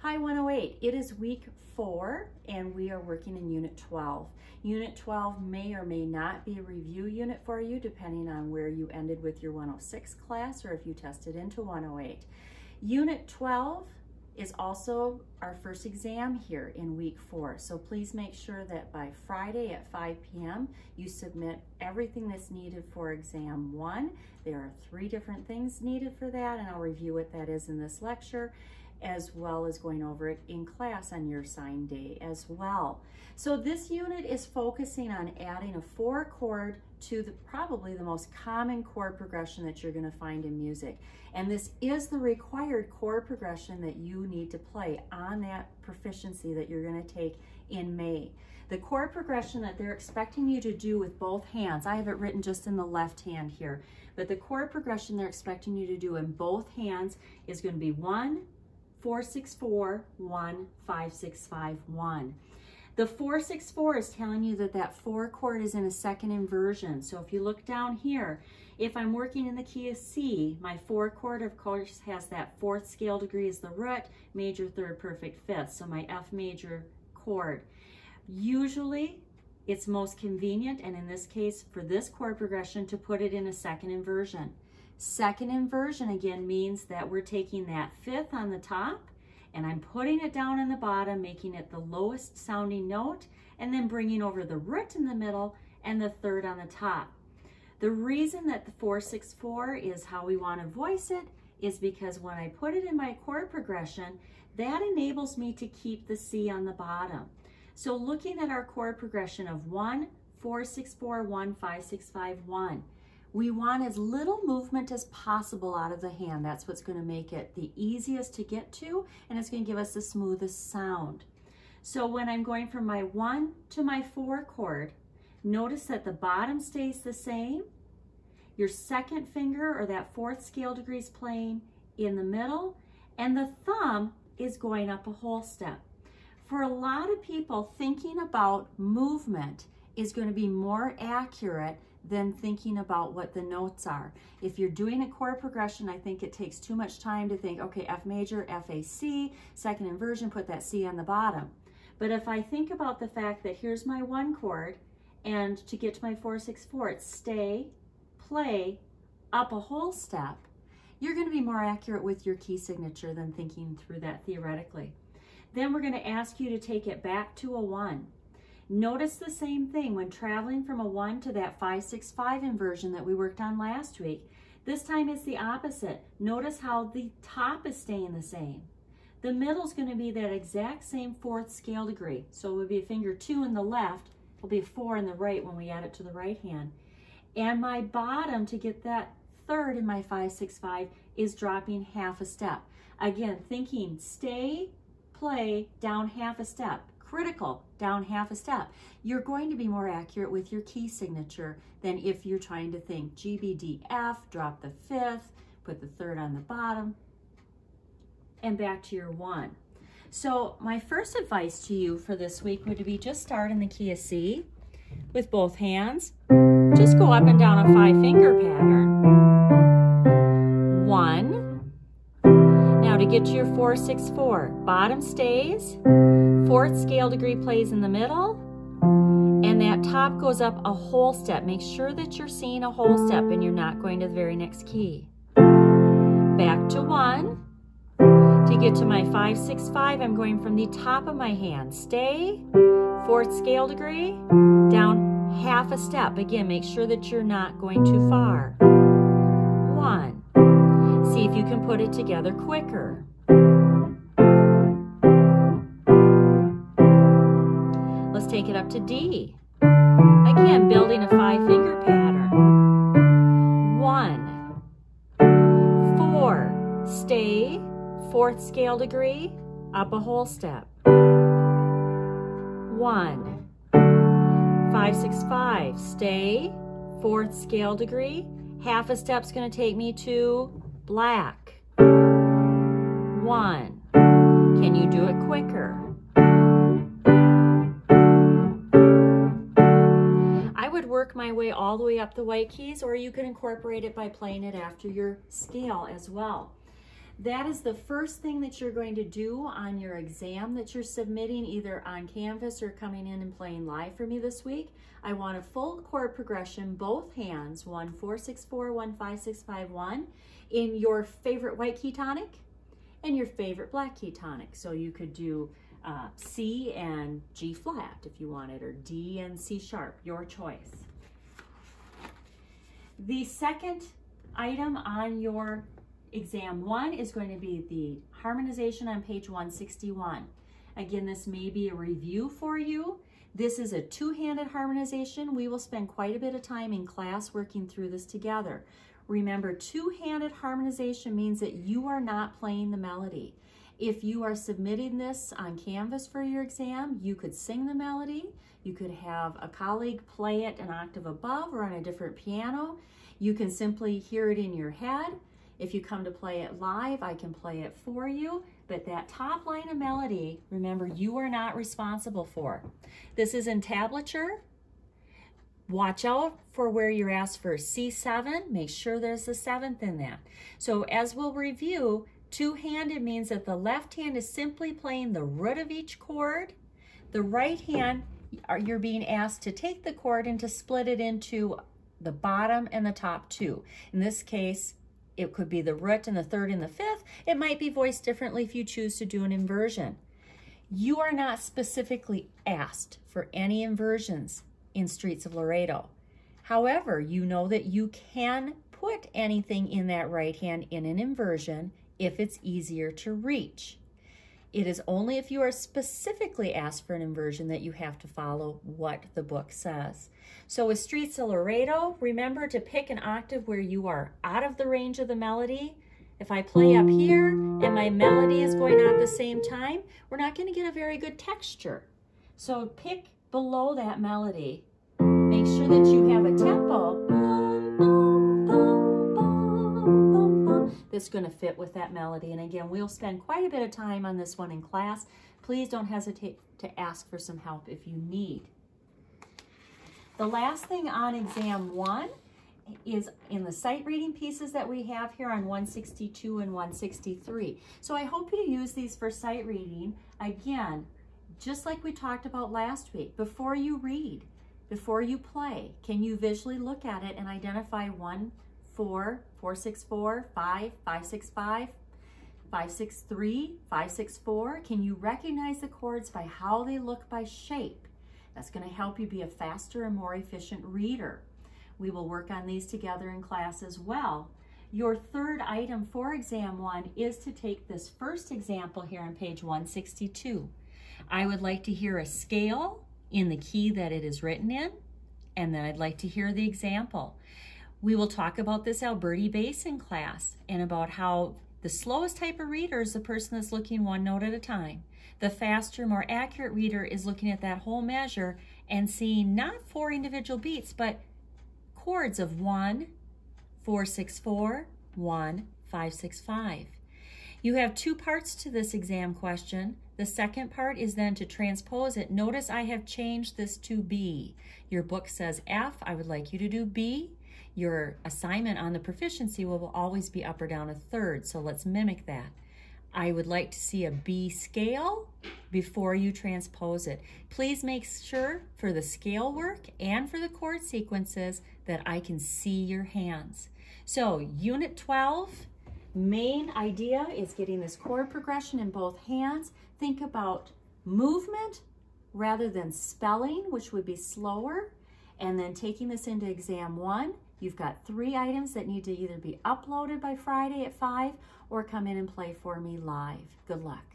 Hi 108, it is week 4 and we are working in Unit 12. Unit 12 may or may not be a review unit for you depending on where you ended with your 106 class or if you tested into 108. Unit 12 is also our first exam here in week 4, so please make sure that by Friday at 5 p.m. you submit everything that's needed for exam 1. There are 3 different things needed for that, and I'll review what that is in this lecture, as well as going over it in class on your assigned day as well. So this unit is focusing on adding a 4 chord to probably the most common chord progression that you're going to find in music. And this is the required chord progression that you need to play on that proficiency that you're going to take in May. The chord progression that they're expecting you to do with both hands, I have it written just in the left hand here, but the chord progression they're expecting you to do in both hands is going to be 1, 4, 6, 4, 1, 5, 6, 5, 1. The 4, 6, 4 is telling you that that 4 chord is in a second inversion. So if you look down here, if I'm working in the key of C, my 4 chord of course has that 4th scale degree as the root, major, 3rd, perfect, 5th. So my F major chord. Usually it's most convenient, and in this case for this chord progression, to put it in a second inversion. Second inversion again means that we're taking that 5th on the top and I'm putting it down on the bottom, making it the lowest sounding note, and then bringing over the root in the middle and the 3rd on the top. The reason that the 4, 6, 4 is how we want to voice it is because when I put it in my chord progression, that enables me to keep the C on the bottom. So looking at our chord progression of 1, 4, 6, 4, 1, 5, 6, 5, 1. We want as little movement as possible out of the hand. That's what's going to make it the easiest to get to, and it's going to give us the smoothest sound. So when I'm going from my 1 to my 4 chord, notice that the bottom stays the same. Your second finger, or that 4th scale degree, is playing in the middle, and the thumb is going up a whole step. For a lot of people, thinking about movement is going to be more accurate than thinking about what the notes are. If you're doing a chord progression, I think it takes too much time to think, okay, F major, F, A, C, second inversion, put that C on the bottom. But if I think about the fact that here's my 1 chord, and to get to my 4, 6, 4, it's stay, play, up a whole step, you're going to be more accurate with your key signature than thinking through that theoretically. Then we're going to ask you to take it back to a 1. Notice the same thing when traveling from a 1 to that 5, 6, 5 inversion that we worked on last week. This time it's the opposite. Notice how the top is staying the same. The middle is going to be that exact same 4th scale degree. So it would be a finger 2 in the left, it'll be a 4 in the right when we add it to the right hand. And my bottom, to get that 3rd in my 5, 6, 5, is dropping half a step. Again, thinking stay, play, down half a step. Critical, down half a step. You're going to be more accurate with your key signature than if you're trying to think G, B, D, F, drop the 5th, put the 3rd on the bottom, and back to your 1. So my first advice to you for this week would be just start in the key of C with both hands. Just go up and down a 5-finger pattern. 1. Now to get to your 4, 6, 4, bottom stays, 4th scale degree plays in the middle, and that top goes up a whole step. Make sure that you're seeing a whole step and you're not going to the very next key. Back to 1. To get to my 5, 6, 5, I'm going from the top of my hand. Stay, 4th scale degree, down half a step. Again, make sure that you're not going too far. 1. See if you can put it together quicker. Let's take it up to D. Again, building a 5-finger pattern. 1, 4, stay, 4th scale degree, up a whole step. 1, 5, 6, 5, stay, 4th scale degree, half a step's going to take me to black. 1. Can you do it quicker? I would work my way all the way up the white keys, or you can incorporate it by playing it after your scale as well. That is the first thing that you're going to do on your exam that you're submitting either on Canvas or coming in and playing live for me this week. I want a full chord progression, both hands, 1 4 6 4, 1 5 6 5 1, in your favorite white key tonic and your favorite black key tonic. So you could do C and G flat if you wanted, or D and C sharp, your choice. The second item on your Exam 1 is going to be the harmonization on page 161. Again, this may be a review for you. This is a two-handed harmonization. We will spend quite a bit of time in class working through this together. Remember, two-handed harmonization means that you are not playing the melody. If you are submitting this on Canvas for your exam, you could sing the melody. You could have a colleague play it an octave above or on a different piano. You can simply hear it in your head. If you come to play it live, I can play it for you, but that top line of melody, remember, you are not responsible for. This is in tablature. Watch out for where you're asked for C7. Make sure there's a 7th in that. So as we'll review, two-handed means that the left hand is simply playing the root of each chord. The right hand, you're being asked to take the chord and to split it into the bottom and the top two. In this case, it could be the root and the 3rd and the 5th. It might be voiced differently if you choose to do an inversion. You are not specifically asked for any inversions in Streets of Laredo. However, you know that you can put anything in that right hand in an inversion if it's easier to reach. It is only if you are specifically asked for an inversion that you have to follow what the book says. So with Streets of Laredo, remember to pick an octave where you are out of the range of the melody. If I play up here and my melody is going on at the same time, we're not going to get a very good texture. So pick below that melody. Make sure that you have a tempo that's going to fit with that melody. And again, we'll spend quite a bit of time on this one in class. Please don't hesitate to ask for some help if you need. The last thing on Exam 1 is in the sight reading pieces that we have here on 162 and 163. So I hope you use these for sight reading. Again, just like we talked about last week, before you read, before you play, can you visually look at it and identify 1, 4, 4, 6, 4, 5, 5, 6, 5, 5, 6, 3, 5, 6, 4? Can you recognize the chords by how they look by shape? That's going to help you be a faster and more efficient reader. We will work on these together in class as well. Your third item for Exam 1 is to take this first example here on page 162. I would like to hear a scale in the key that it is written in, and then I'd like to hear the example. We will talk about this Alberti bass in class and about how the slowest type of reader is the person that's looking one note at a time. The faster, more accurate reader is looking at that whole measure and seeing not 4 individual beats, but chords of 1, 4, 6, 4, 1, 5, 6, 5. You have 2 parts to this exam question. The second part is then to transpose it. Notice I have changed this to B. Your book says F. I would like you to do B. Your assignment on the proficiency will always be up or down a third, so let's mimic that. I would like to see a B scale before you transpose it. Please make sure for the scale work and for the chord sequences that I can see your hands. So Unit 12, main idea is getting this chord progression in both hands. Think about movement rather than spelling, which would be slower. And then taking this into Exam 1, you've got 3 items that need to either be uploaded by Friday at 5 or come in and play for me live. Good luck.